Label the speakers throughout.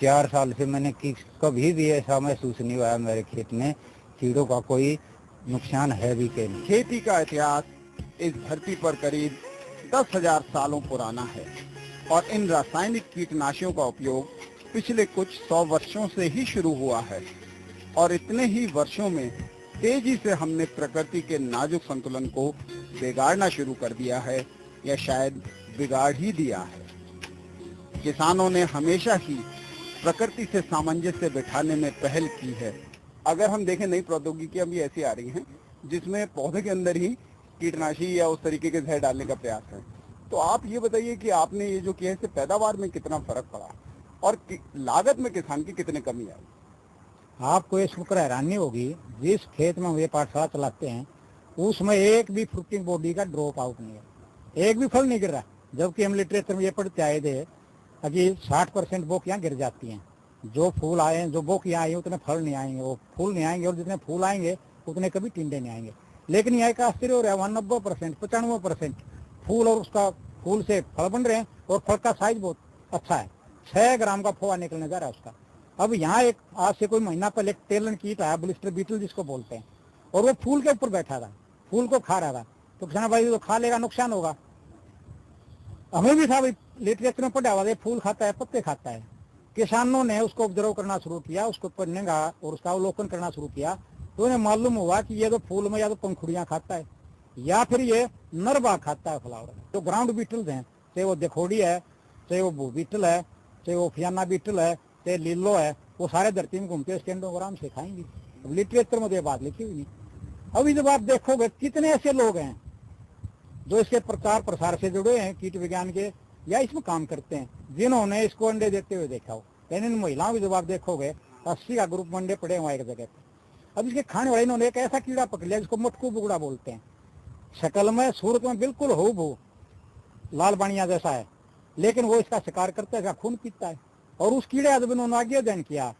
Speaker 1: 4 साल से मैंने कभी भी ऐसा महसूस नहीं हुआ मेरे खेत में कीड़ों का कोई नुकसान है भी कि नहीं।
Speaker 2: खेती का इतिहास इस धरती पर करीब 10,000 सालों पुराना है और इन रासायनिक कीटनाशियों का उपयोग पिछले कुछ 100 वर्षों से ही शुरू हुआ है और इतने ही वर्षों में तेजी से हमने प्रकृति के नाजुक संतुलन को बिगाड़ना शुरू कर दिया है या शायद बिगाड़ ही दिया है। किसानों ने हमेशा ही प्रकृति से सामंजस्य बिठाने में पहल की है। अगर हम देखें नई प्रौद्योगिकियां भी ऐसी आ रही हैं जिसमें पौधे के अंदर ही कीटनाशी या उस तरीके के जहर डालने का प्रयास है, तो आप ये बताइए कि आपने ये जो किया है इससे पैदावार में कितना फर्क पड़ा और लागत में किसान की कितने कमी आई?
Speaker 1: आपको ये सुनकर हैरानी होगी, जिस खेत में हम ये पाठशाला चलाते हैं उसमें एक भी फ्रूटिंग बॉडी का ड्रॉप आउट नहीं है, एक भी फल नहीं गिर रहा। जबकि हम लिटरेचर में ये पढ़ते आए थे कि 60% बोकियाँ गिर जाती हैं। जो फूल आए, जो बोकियाँ आई उतने फल नहीं आएंगे, वो फूल नहीं आएंगे और जितने फूल आएंगे उतने कभी टिंडे नहीं आएंगे। लेकिन यहाँ का आश्चर्य हो रहा है, 90%, 95% फूल और उसका फूल से फल बन रहे हैं और फल का साइज बहुत अच्छा है। 6 ग्राम का फोआ निकलने जा रहा है उसका। अब यहाँ एक आज से कोई महीना पहले एक टेलन कीट आया, ब्लिस्टर बीटल जिसको बोलते हैं, और वो फूल के ऊपर बैठा था, फूल को खा रहा था। तो किसान भाई तो खा लेगा, नुकसान होगा। हमें भी था भाई, लिटरेचर में पढ़ा हुआ है फूल खाता है, पत्ते खाता है। किसानों ने उसको ऑब्जर्व करना शुरू किया, उसको पढ़ने का और उसका अवलोकन करना शुरू किया, तो उन्हें मालूम हुआ कि ये तो फूल में या तो पंखुड़ियां खाता है या फिर ये नरबाग खाता है फ्लावर। जो ग्राउंड बीटल्स हैं, चाहे वो देखोड़ी है, चाहे वो बू बीटल है, चाहे वो फियाना बीटल है, चाहे लीलो है, वो सारे धरती में घूमते इसके एंडोग्राम से खाएंगे। अब लिटरेचर में ये बात लिखी हुई नहीं। अभी जब आप देखोगे कितने ऐसे लोग हैं जो इसके प्रचार प्रसार से जुड़े हैं, कीट विज्ञान के या इसमें काम करते हैं, जिन्होंने इसको अंडे देते हुए देखा हो। लेकिन इन महिलाओं की जब आप देखोगे 80 का ग्रुप अंडे पड़े हुए एक जगह पे। अब इसके खाने वाले इन्होंने एक ऐसा कीड़ा पकड़ लिया जिसको मटकू बुगड़ा बोलते हैं। शक्ल में, सूरत में बिल्कुल हूबहू लाल बाणिया जैसा है, लेकिन वो इसका शिकार करता है, इसका खून पीता है। और उस कीड़े का जब इन्होंने आगे अध्ययन किया,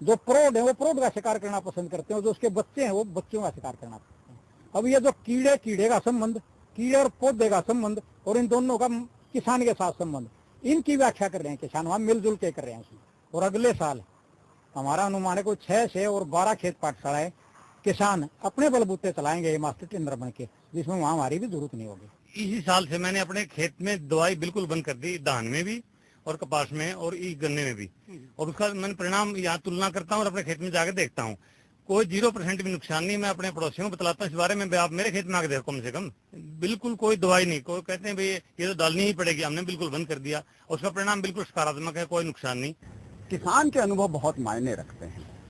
Speaker 1: जो प्रौढ़ है वो प्रौढ़ का शिकार करना पसंद करते हैं और जो उसके बच्चे हैं वो बच्चों का शिकार करना पसंद हैं। अब ये जो कीड़े का संबंध, कीड़े और पौधे का संबंध और इन दोनों का किसान के साथ संबंध, इनकी व्याख्या कर रहे हैं किसान, वहां मिलजुल के कर रहे हैं उसमें। और अगले साल हमारा अनुमान है कोई 6 से और 12 खेत पाठशालाएं किसान अपने बलबूते चलाएंगे, ये मास्टर टेंडर बन के, जिसमें वहां हमारी भी जरूरत नहीं होगी।
Speaker 3: इसी साल से मैंने अपने खेत में दवाई बिल्कुल बंद कर दी, धान में भी और कपास में और गन्ने में भी। और उसका मैंने परिणाम यहाँ तुलना करता हूँ और अपने खेत में जाकर देखता हूँ, कोई 0% भी नुकसान नहीं। मैं अपने पड़ोसियों को बतलाता हूँ इस बारे में, आप मेरे खेत में आके देखो, कम से कम बिल्कुल कोई दवाई नहीं। कोई कहते हैं भाई ये तो डालनी ही पड़ेगी, हमने बिल्कुल बंद कर दिया और उसका परिणाम बिल्कुल सकारात्मक है, कोई नुकसान नहीं।
Speaker 2: किसान के अनुभव बहुत मायने रखते हैं।